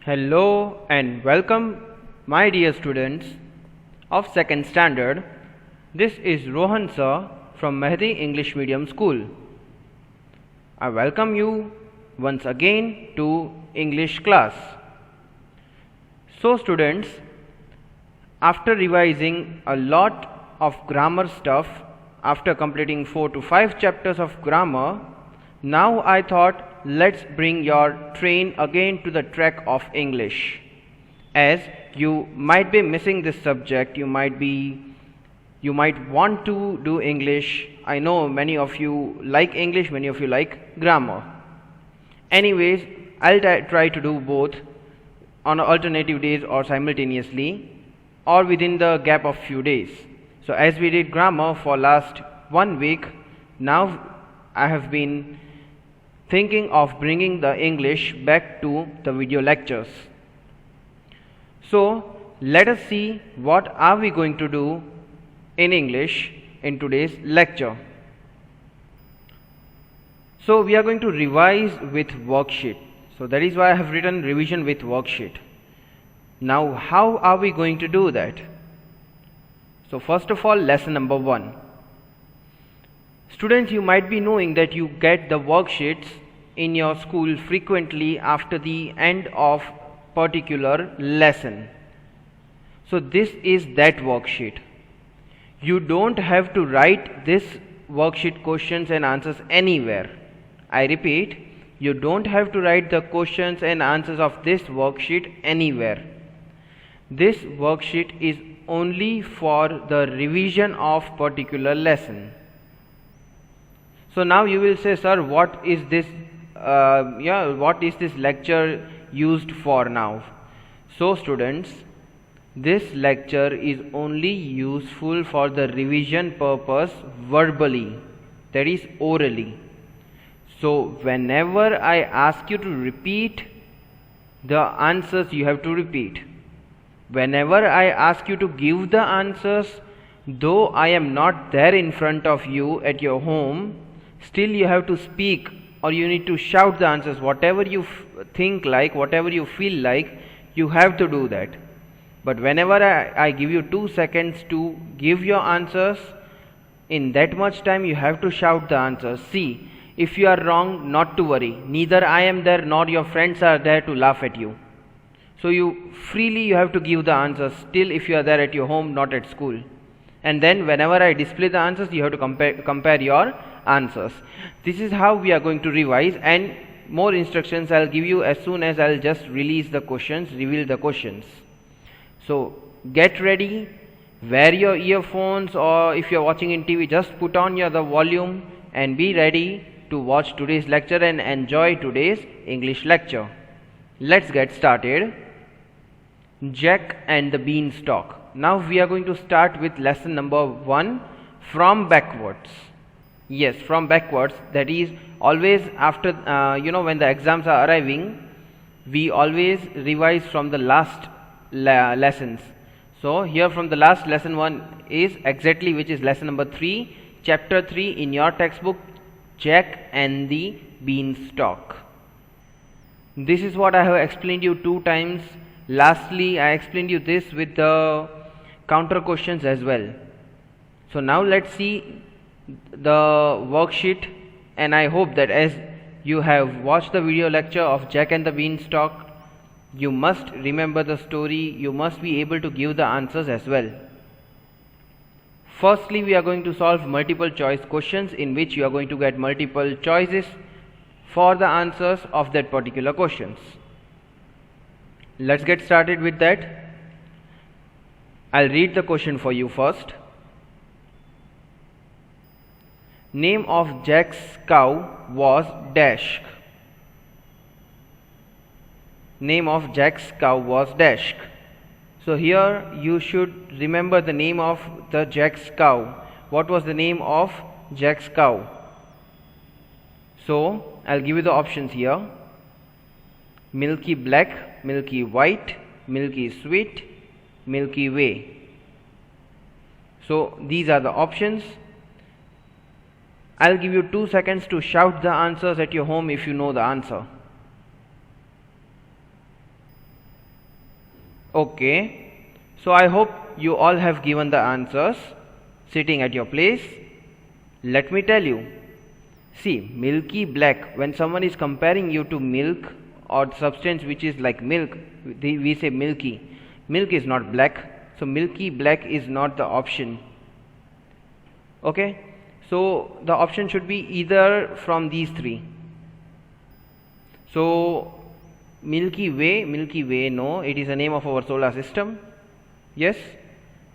Hello and welcome, my dear students of second standard. This is Rohan sir from Mehdi English Medium School. I welcome you once again to English class. So students, after revising a lot of grammar stuff, after completing 4 to 5 chapters of grammar, now I thought let's bring your train again to the track of English. As you might be missing this subject, you might want to do English. I know many of you like English, many of you like grammar. Anyways, I'll try to do both on alternative days or simultaneously or within the gap of few days. So as we did grammar for last 1 week, now I have been thinking of bringing the English back to the video lectures. So let us see what are we going to do in English in today's lecture. So we are going to revise with worksheet. So that is why I have written revision with worksheet. Now how are we going to do that? So first of all, lesson number 1. Students, you might be knowing that you get the worksheets in your school frequently after the end of particular lesson. So this is that worksheet. You don't have to write this worksheet questions and answers anywhere. I repeat, you don't have to write the questions and answers of this worksheet anywhere. This worksheet is only for the revision of particular lesson. So now you will say, sir, what is this lecture used for now? So students, this lecture is only useful for the revision purpose verbally, that is orally. So whenever I ask you to repeat the answers, you have to repeat. Whenever I ask you to give the answers, though I am not there in front of you at your home, still you have to speak or you need to shout the answers. Whatever you think like, whatever you feel like, you have to do that. But whenever I give you 2 seconds to give your answers, in that much time you have to shout the answers. See, if you are wrong, not to worry. Neither I am there nor your friends are there to laugh at you. So you have to give the answers still if you are there at your home, not at school. And then whenever I display the answers, you have to compare your answers. This is how we are going to revise, and more instructions I'll give you as soon as I'll just reveal the questions. So get ready, wear your earphones, or if you're watching in TV, just put on the volume and be ready to watch today's lecture and enjoy today's English lecture. Let's get started. Jack and the Beanstalk. Now we are going to start with lesson number 1, from backwards. Yes, from backwards, that is always after when the exams are arriving, we always revise from the last lessons. So here from the last lesson 1 is exactly, which is lesson number 3, chapter 3 in your textbook, Jack and the Beanstalk. This is what I have explained you 2 times. Lastly, I explained you this with the counter questions as well. So now let's see the worksheet, and I hope that as you have watched the video lecture of Jack and the Beanstalk, you must remember the story, you must be able to give the answers as well. Firstly, we are going to solve multiple choice questions in which you are going to get multiple choices for the answers of that particular questions. Let's get started with that. I'll read the question for you first. Name of Jack's cow was dash. Name of Jack's cow was dash. So here you should remember the name of the Jack's cow. What was the name of Jack's cow? So I'll give you the options here. Milky Black, Milky White, Milky Sweet, Milky Way. So these are the options. I'll give you 2 seconds to shout the answers at your home if you know the answer. Okay, so I hope you all have given the answers sitting at your place. Let me tell you. See, milky black, when someone is comparing you to milk or substance which is like milk, we say milky. Milk is not black, so milky black is not the option. Okay, so the option should be either from these three. So Milky Way, no, it is the name of our solar system. Yes,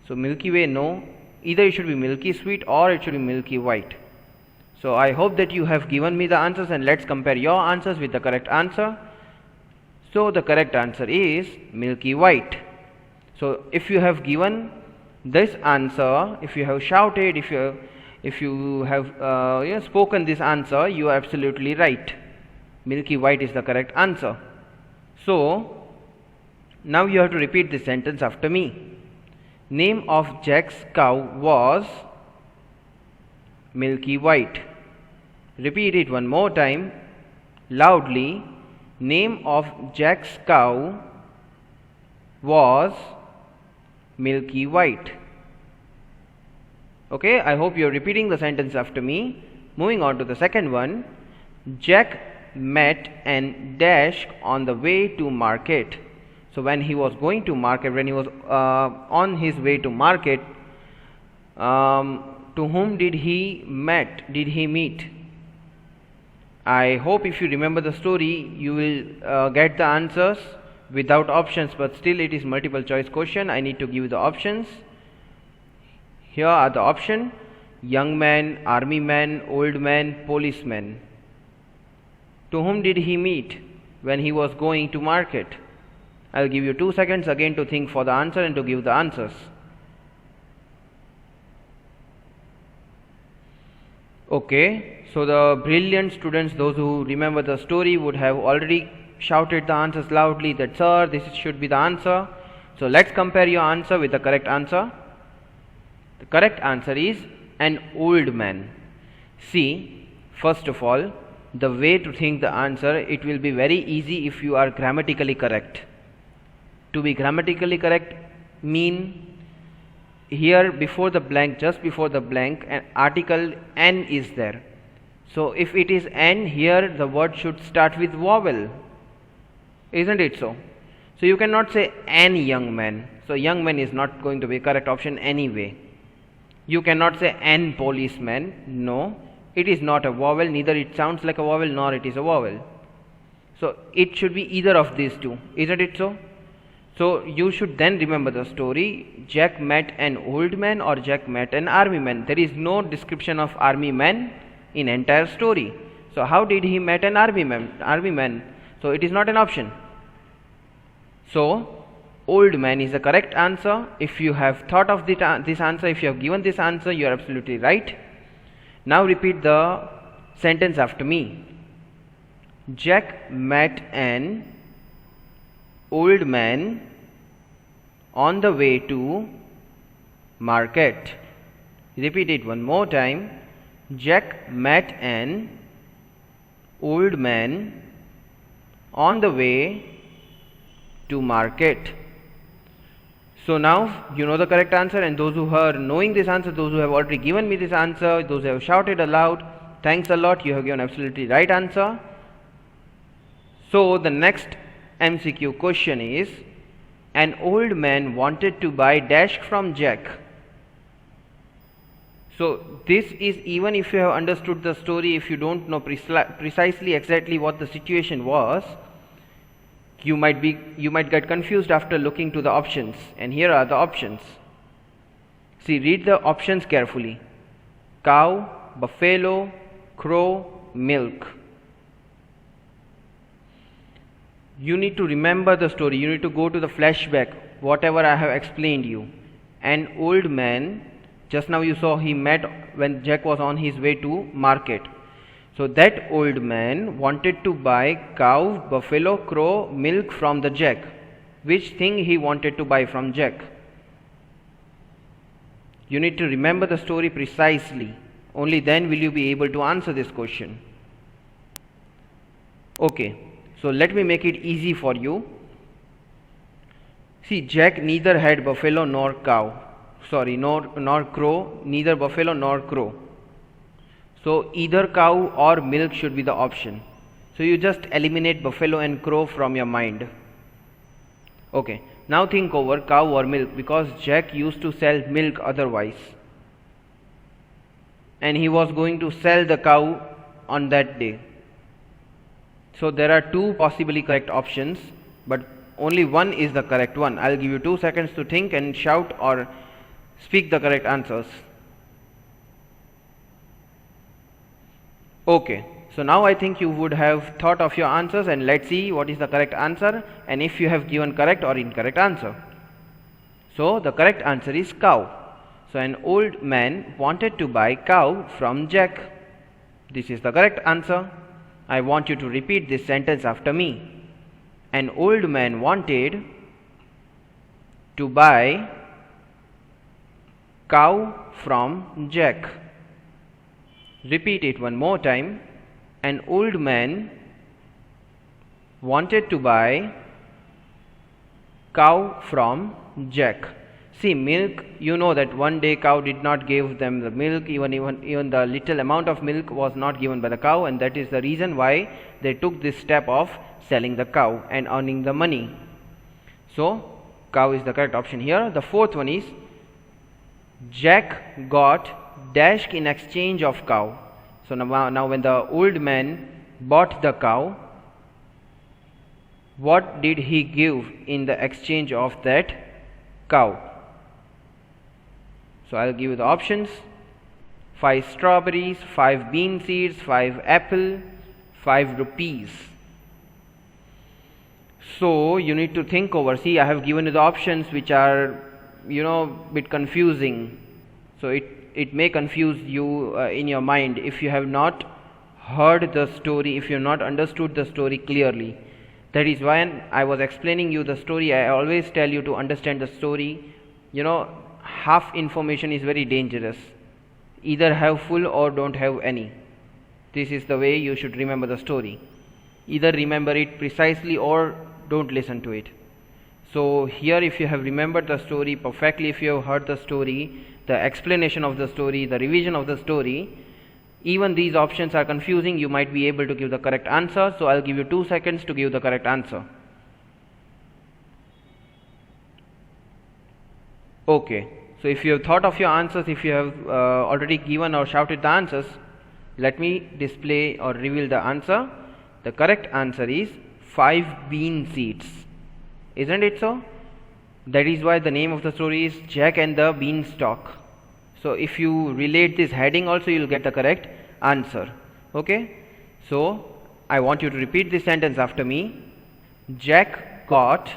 so Milky Way, no, either it should be milky sweet or it should be milky white. So I hope that you have given me the answers, and let's compare your answers with the correct answer. So the correct answer is milky white. So if you have given this answer, if you have shouted, if you have spoken this answer, you are absolutely right. Milky white is the correct answer. So now you have to repeat this sentence after me. Name of Jack's cow was milky white. Repeat it one more time loudly. Name of Jack's cow was milky white. Okay, I hope you are repeating the sentence after me. Moving on to the second one. Jack met and dash on the way to market. So when he was going to market, when he was on his way to market, to whom did he meet? I hope if you remember the story, you will get the answers without options, but still it is multiple choice question. I need to give you the options. Here are the options: young man, army man, old man, policeman. To whom did he meet when he was going to market? I'll give you 2 seconds again to think for the answer and to give the answers. Okay, so the brilliant students, those who remember the story, would have already shouted the answers loudly that, sir, this should be the answer. So let's compare your answer with the correct answer. The correct answer is an old man. See, first of all, the way to think the answer, it will be very easy if you are grammatically correct. To be grammatically correct mean here before the blank, just before the blank, an article an is there. So if it is an, here the word should start with vowel, isn't it so? So you cannot say an young man. So young man is not going to be correct option anyway. You cannot say an policeman. No, it is not a vowel, neither it sounds like a vowel nor it is a vowel. So it should be either of these two, isn't it so? So you should then remember the story. Jack met an old man or Jack met an army man. There is no description of army man in entire story. So how did he met an army man? So it is not an option. So old man is the correct answer. If you have thought of this answer, if you have given this answer, you are absolutely right. Now repeat the sentence after me. Jack met an old man on the way to market. Repeat it one more time. Jack met an old man on the way to market. So now you know the correct answer, and those who are knowing this answer, those who have already given me this answer, those who have shouted aloud, thanks a lot, you have given absolutely right answer. So the next MCQ question is, an old man wanted to buy dash from Jack. So this is, even if you have understood the story, if you don't know precisely exactly what the situation was, you might get confused after looking to the options. And here are the options. See, read the options carefully. Cow, buffalo, crow, milk. You need to remember the story. You need to go to the flashback, whatever I have explained you. An old man, just now you saw he met when Jack was on his way to market. So that old man wanted to buy cow, buffalo, crow, milk from the Jack. Which thing he wanted to buy from Jack? You need to remember the story precisely. Only then will you be able to answer this question. Okay, so let me make it easy for you. See, Jack neither had buffalo nor cow. Sorry, nor crow, neither buffalo nor crow. So either cow or milk should be the option. So you just eliminate buffalo and crow from your mind. Okay, now think over cow or milk, because Jack used to sell milk otherwise. And he was going to sell the cow on that day. So there are two possibly correct options, but only one is the correct one. I'll give you 2 seconds to think and shout or speak the correct answers. Okay, so now I think you would have thought of your answers, and let's see what is the correct answer and if you have given correct or incorrect answer. So the correct answer is cow. So an old man wanted to buy cow from Jack. This is the correct answer. I want you to repeat this sentence after me. An old man wanted to buy cow from Jack. Repeat it one more time. An old man wanted to buy cow from Jack. See, milk, you know that one day cow did not give them the milk, even the little amount of milk was not given by the cow, and that is the reason why they took this step of selling the cow and earning the money. So cow is the correct option here. The fourth one is Jack got dash in exchange of cow. So now when the old man bought the cow, what did he give in the exchange of that cow? So I'll give you the options: 5 strawberries, 5 bean seeds, 5 apple, 5 rupees. So you need to think over. See, I have given you the options which are, bit confusing. So it may confuse you in your mind if you have not heard the story, if you have not understood the story clearly. That is why I was explaining you the story. I always tell you to understand the story. Half information is very dangerous. Either have full or don't have any. This is the way you should remember the story. Either remember it precisely or don't listen to it. So here, if you have remembered the story perfectly, if you have heard the story, the explanation of the story, the revision of the story, even these options are confusing, you might be able to give the correct answer. So I'll give you 2 seconds to give the correct answer. Okay, so if you have thought of your answers, if you have already given or shouted the answers, let me display or reveal the answer. The correct answer is 5 bean seeds. Isn't it so? That is why the name of the story is Jack and the Beanstalk. So if you relate this heading also, you will get the correct answer. Okay, so I want you to repeat this sentence after me. Jack got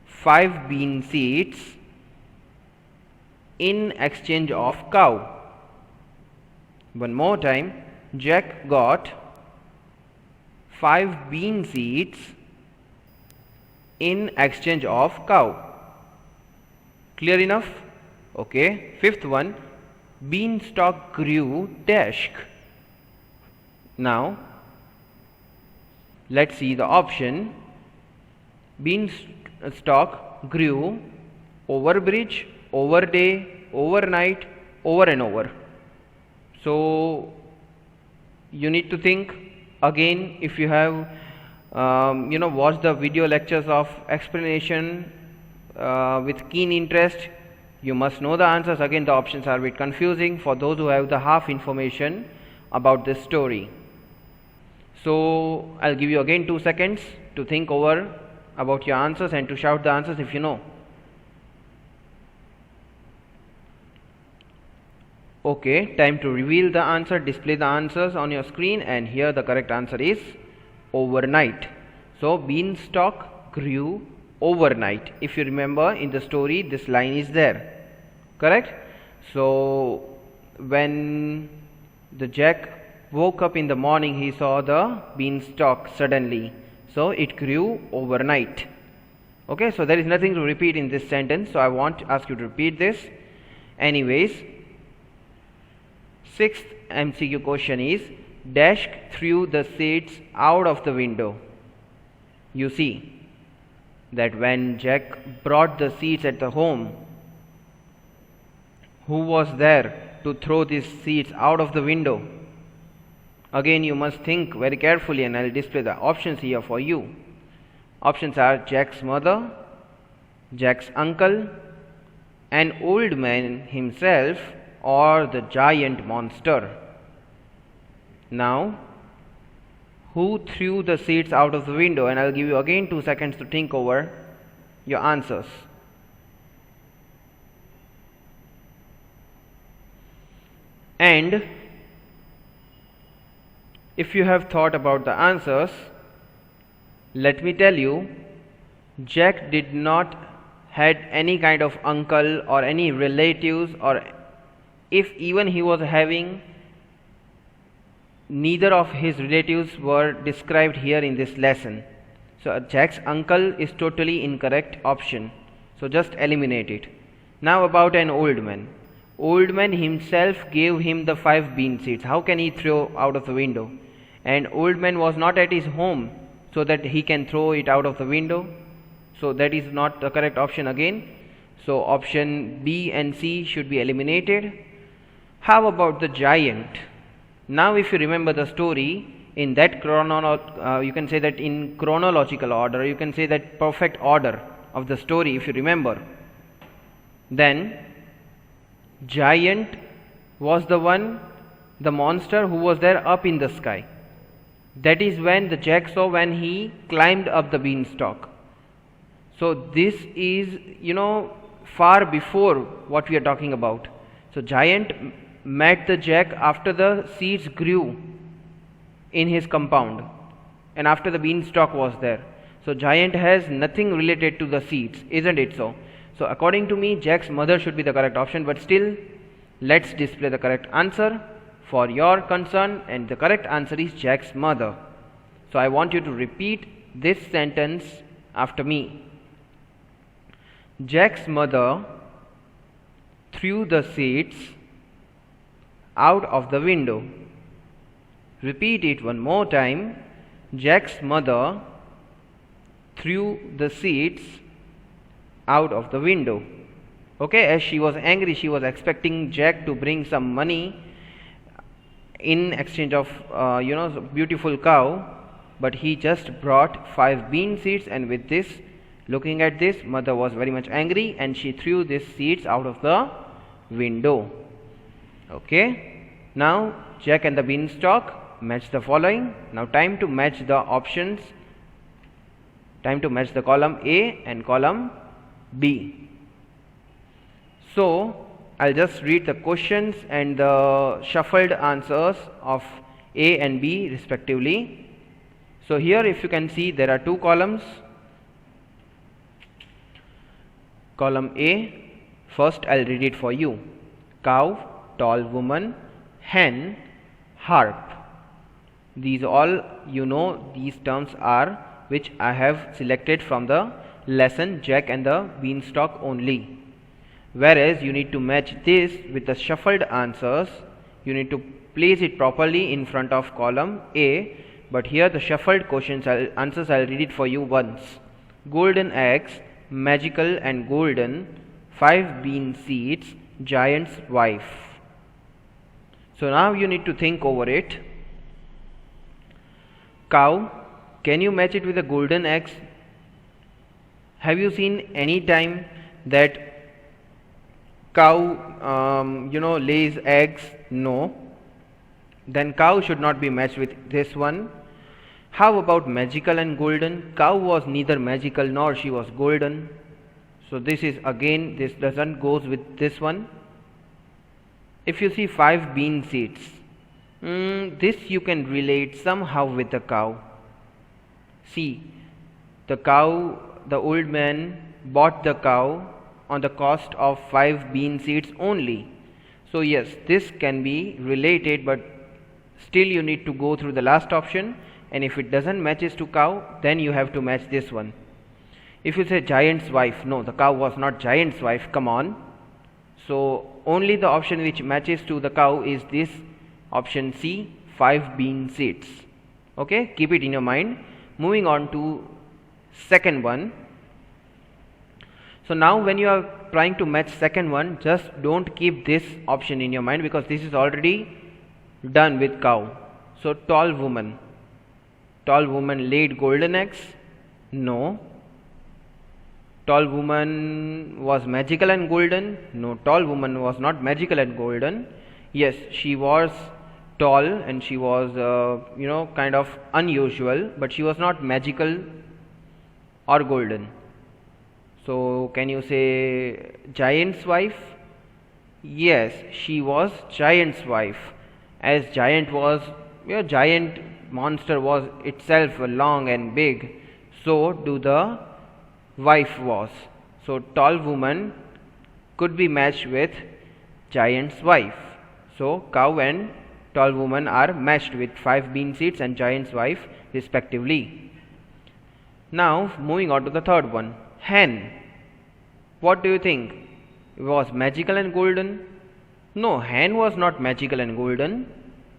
5 bean seeds in exchange of cow. One more time. Jack got 5 bean seeds in exchange of cow. Clear enough? Okay. Fifth one. Beanstalk grew dash. Now let's see the option. Beanstalk grew over bridge, over day, overnight, over and over. So you need to think again. If you have watched the video lectures of explanation with keen interest, you must know the answers. Again, the options are a bit confusing for those who have the half information about this story. So I'll give you again 2 seconds to think over about your answers and to shout the answers if you know. Okay, time to reveal the answer. Display the answers on your screen, and here the correct answer is overnight. So beanstalk grew overnight. If you remember in the story, this line is there. Correct? So when the Jack woke up in the morning, he saw the beanstalk suddenly. So it grew overnight. Okay, so there is nothing to repeat in this sentence. So I want to ask you to repeat this. Anyways, sixth MCQ question is dash threw the seeds out of the window. You see, that when Jack brought the seeds at the home, who was there to throw these seeds out of the window? Again, you must think very carefully, and I'll display the options here for you. Options are Jack's mother, Jack's uncle, an old man himself, or the giant monster. Now, who threw the seeds out of the window? And I'll give you again 2 seconds to think over your answers. And if you have thought about the answers, let me tell you, Jack did not had any kind of uncle or any relatives, or if even he was having, neither of his relatives were described here in this lesson. So Jack's uncle is totally incorrect option. So just eliminate it. Now about an old man. Old man himself gave him the 5 bean seeds. How can he throw out of the window? And old man was not at his home so that he can throw it out of the window. So that is not the correct option again. So option B and C should be eliminated. How about the giant? Now if you remember the story, in that you can say that in chronological order, you can say that perfect order of the story, if you remember, then giant was the monster who was there up in the sky. That is when the Jack saw when he climbed up the beanstalk. So this is, far before what we are talking about. So giant met the Jack after the seeds grew in his compound and after the beanstalk was there. So giant has nothing related to the seeds, isn't it so? So according to me, Jack's mother should be the correct option, but still let's display the correct answer for your concern, and the correct answer is Jack's mother. So I want you to repeat this sentence after me. Jack's mother threw the seeds out of the window. Repeat it one more time. Jack's mother threw the seeds out of the window. Okay, as she was angry, she was expecting Jack to bring some money in exchange of beautiful cow, but he just brought 5 bean seeds, and with this, looking at this, mother was very much angry and she threw these seeds out of the window. Okay, now Jack and the beanstalk match the following. Now time to match the options, time to match the column A and column B. So I'll just read the questions and the shuffled answers of A and B respectively. So here, if you can see, there are 2 columns. Column A, first I'll read it for you. Cow, tall woman, hen, harp. These all, these terms are which I have selected from the lesson Jack and the Beanstalk only. Whereas you need to match this with the shuffled answers. You need to place it properly in front of column A. But here the shuffled answers, I'll read it for you once. Golden eggs, magical and golden, 5 bean seeds, giant's wife. So now you need to think over it. Cow, can you match it with the golden eggs? Have you seen any time that cow lays eggs? No. Then cow should not be matched with this one. How about magical and golden? Cow was neither magical nor she was golden. So this is again, this doesn't goes with this one. If you see 5 bean seeds, this you can relate somehow with the cow. See, the cow, the old man bought the cow on the cost of 5 bean seeds only. So yes, this can be related, but still you need to go through the last option, and if it doesn't matches to cow, then you have to match this one. If you say giant's wife, no, the cow was not giant's wife, come on. So only the option which matches to the cow is this option C, 5 bean seeds. Okay, keep it in your mind. Moving on to second one. So now when you are trying to match second one, just don't keep this option in your mind because this is already done with cow. So tall woman. Tall woman laid golden eggs? No. Tall woman was magical and golden? No, tall woman was not magical and golden. Yes, she was tall and she was kind of unusual, but she was not magical or golden. So can you say giant's wife? Yes, she was giant's wife. As giant was, giant monster was itself long and big, so do the wife was. So tall woman could be matched with giant's wife. So cow and tall woman are matched with 5 bean seeds and giant's wife respectively. Now moving on to the third one, hen. What do you think? It was magical and golden? No, hen was not magical and golden.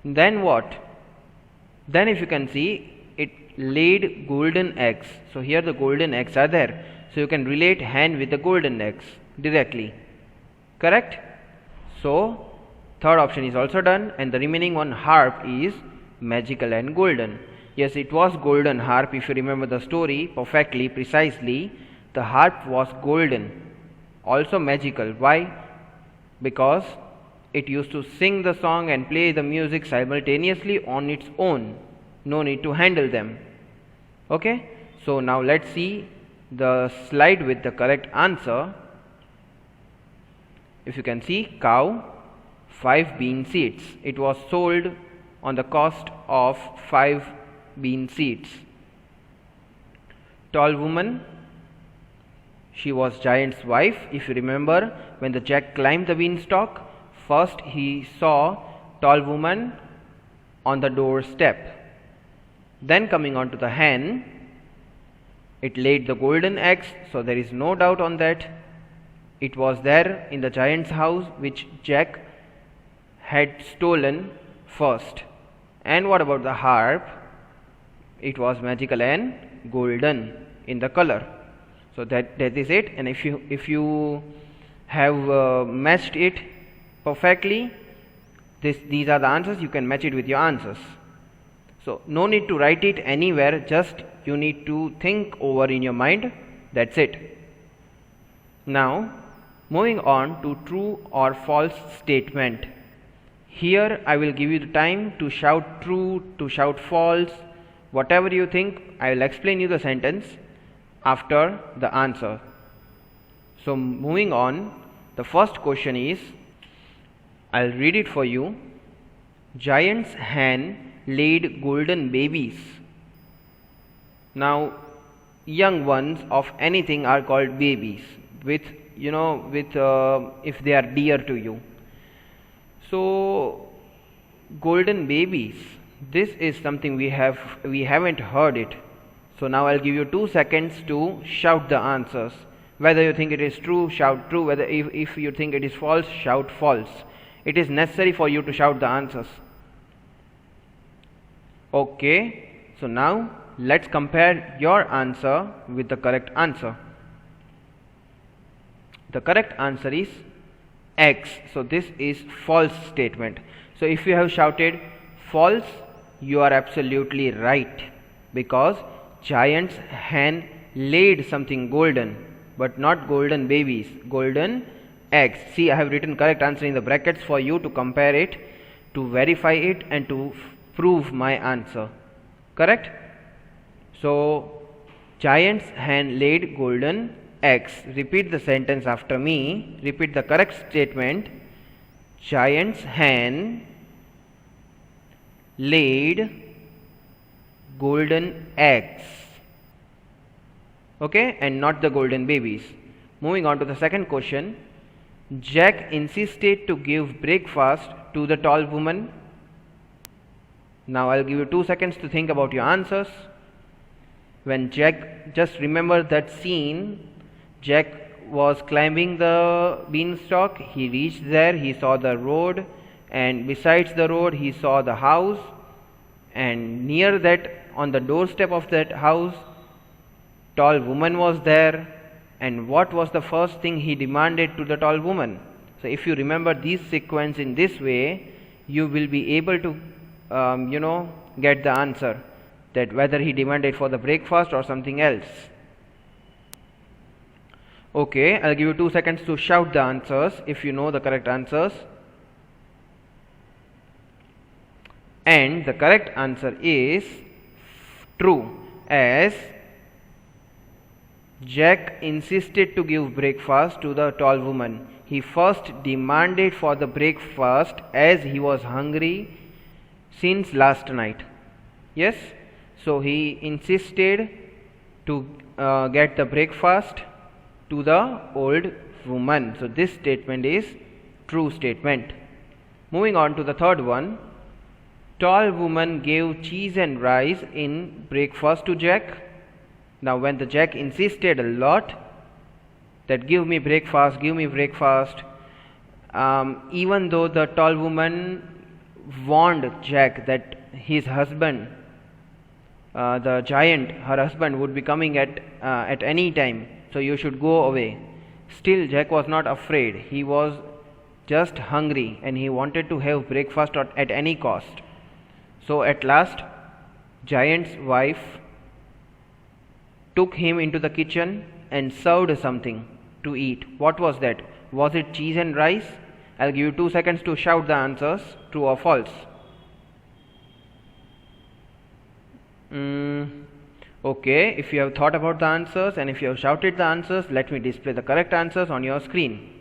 Then what? Then if you can see, it laid golden eggs. So here the golden eggs are there. So you can relate hen with the golden eggs directly. Correct? So third option is also done, and the remaining one, harp, is magical and golden. Yes, it was golden harp. If you remember the story perfectly, precisely, the harp was golden, also magical. Why? Because it used to sing the song and play the music simultaneously on its own. No need to handle them. Okay, so now let's see the slide with the correct answer. If you can see, cow, 5 bean seeds. It was sold on the cost of 5 bean seeds. Tall woman, she was giant's wife. If you remember, when the Jack climbed the beanstalk, first he saw tall woman on the doorstep. Then coming on to the hen, it laid the golden eggs, so there is no doubt on that. It was there in the giant's house which Jack had stolen first. And what about the harp? It was magical and golden in the color. So that is it. And if you have matched it perfectly, these are the answers. You can match it with your answers. So no need to write it anywhere, just you need to think over in your mind. That's it. Now moving on to true or false statement. Here I will give you the time to shout true, to shout false, whatever you think. I will explain you the sentence after the answer. So moving on, the first question is, I'll read it for you. Giant's hen laid golden babies. Now young ones of anything are called babies with if they are dear to you. So golden babies, this is something we haven't heard it. So now I'll give you 2 seconds to shout the answers. Whether you think it is true, shout true. Whether if you think it is false, shout false. It is necessary for you to shout the answers. Okay, so now let's compare your answer with the correct answer. The correct answer is X. So this is false statement. So if you have shouted false, you are absolutely right, because giant's hen laid something golden, but not golden babies, golden eggs. See, I have written correct answer in the brackets for you to compare it, to verify it, and to prove my answer. Correct? So giant's hen laid golden eggs. Repeat the sentence after me. Repeat the correct statement. Giant's hen laid golden eggs. Okay, and not the golden babies. Moving on to the second question. Jack insisted to give breakfast to the tall woman. Now I'll give you 2 seconds to think about your answers. When Jack, just remember that scene, Jack was climbing the beanstalk. He reached there, he saw the road, and besides the road he saw the house, and near that, on the doorstep of that house, tall woman was there. And what was the first thing he demanded to the tall woman? So if you remember this sequence in this way, you will be able to get the answer, that whether he demanded for the breakfast or something else. Okay, I'll give you 2 seconds to shout the answers if you know the correct answers. And the correct answer is true, as Jack insisted to give breakfast to the tall woman. He first demanded for the breakfast as he was hungry since last night. Yes, so he insisted to get the breakfast to the old woman. So this statement is true statement. Moving on to the third one. Tall woman gave cheese and rice in breakfast to Jack. Now when the Jack insisted a lot that give me breakfast, even though the tall woman warned Jack that his husband, the giant, her husband, would be coming at any time, so you should go away. Still Jack was not afraid. He was just hungry and he wanted to have breakfast at any cost. So at last, giant's wife took him into the kitchen and served something to eat. What was that? Was it cheese and rice? I'll give you 2 seconds to shout the answers, true or false. Okay, if you have thought about the answers and if you have shouted the answers, let me display the correct answers on your screen.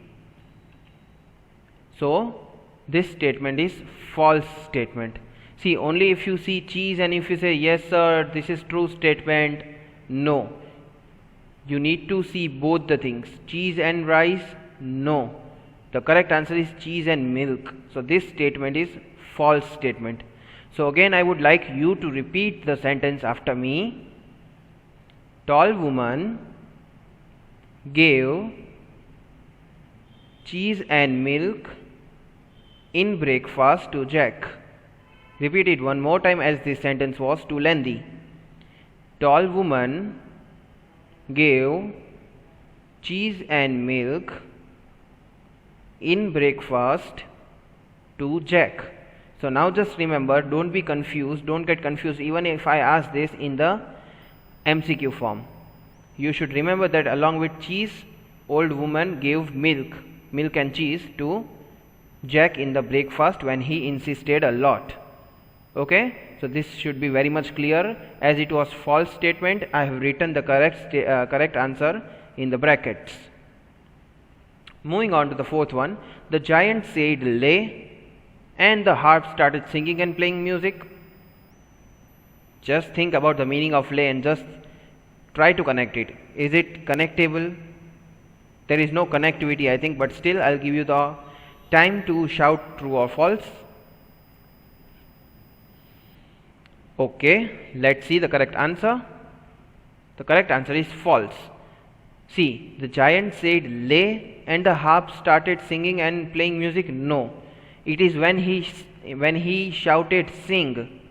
So this statement is false statement. See, only if you see cheese and if you say yes sir, this is true statement. No, you need to see both the things. Cheese and rice? No, the correct answer is cheese and milk. So this statement is false statement. So again I would like you to repeat the sentence after me. Tall woman gave cheese and milk in breakfast to Jack. Repeat it one more time as this sentence was too lengthy. Tall woman gave cheese and milk in breakfast to Jack. So now just remember, don't be confused, don't get confused even if I ask this in the MCQ form. You should remember that along with cheese, old woman gave milk and cheese to Jack in the breakfast when he insisted a lot. Okay, so this should be very much clear. As it was false statement, I have written the correct answer in the brackets. Moving on to the fourth one. The giant said lay, and the harp started singing and playing music. Just think about the meaning of lay and just try to connect it. Is it connectable? There is no connectivity, I think, but still I'll give you the time to shout true or false. Okay, let's see the correct answer. The correct answer is false. See, the giant said lay and the harp started singing and playing music. No, it is when he shouted sing.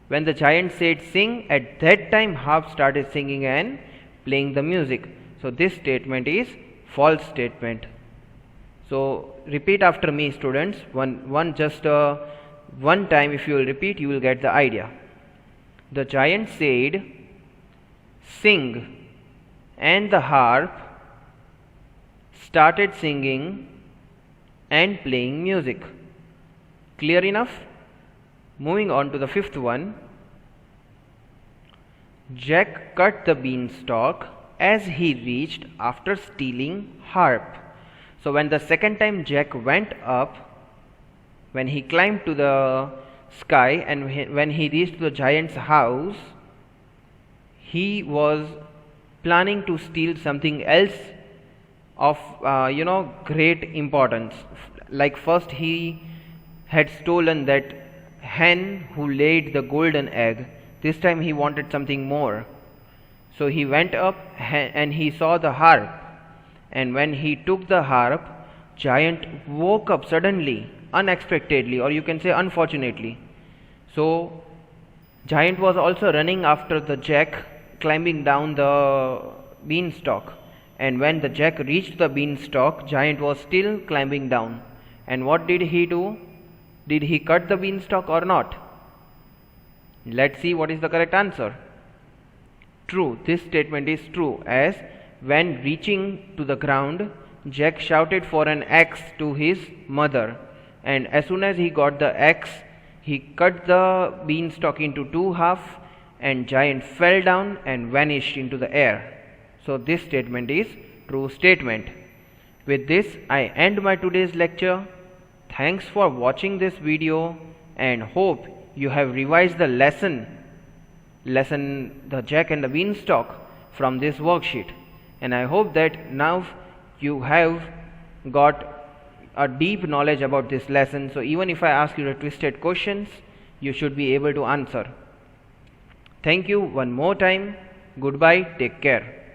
When the giant said sing, at that time harp started singing and playing the music. So this statement is false statement. So repeat after me, students. One time if you will repeat, you will get the idea. The giant said sing, and the harp started singing and playing music. Clear enough? Moving on to the fifth one. Jack cut the beanstalk as he reached after stealing harp. So when the second time Jack went up, when he climbed to the sky and when he reached the giant's house, he was planning to steal something else of great importance. Like first he had stolen that hen who laid the golden egg. This time he wanted something more. So he went up and he saw the harp, and when he took the harp, giant woke up suddenly, unexpectedly, or you can say unfortunately. So Giant was also running after the Jack, climbing down the beanstalk. and when the Jack reached the beanstalk, Giant was still climbing down. And what did he do? Did he cut the beanstalk or not? Let's see what is the correct answer. True, this statement is true, as when reaching to the ground, Jack shouted for an axe to his mother, and as soon as he got the axe, he cut the beanstalk into two halves, and Giant fell down and vanished into the air. So this statement is true statement. With this, I end my today's lecture. Thanks for watching this video and hope you have revised the lesson the Jack and the Beanstalk from this worksheet, and I hope that now you have got a deep knowledge about this lesson, so even if I ask you the twisted questions, you should be able to answer. Thank you one more time. Goodbye. Take care.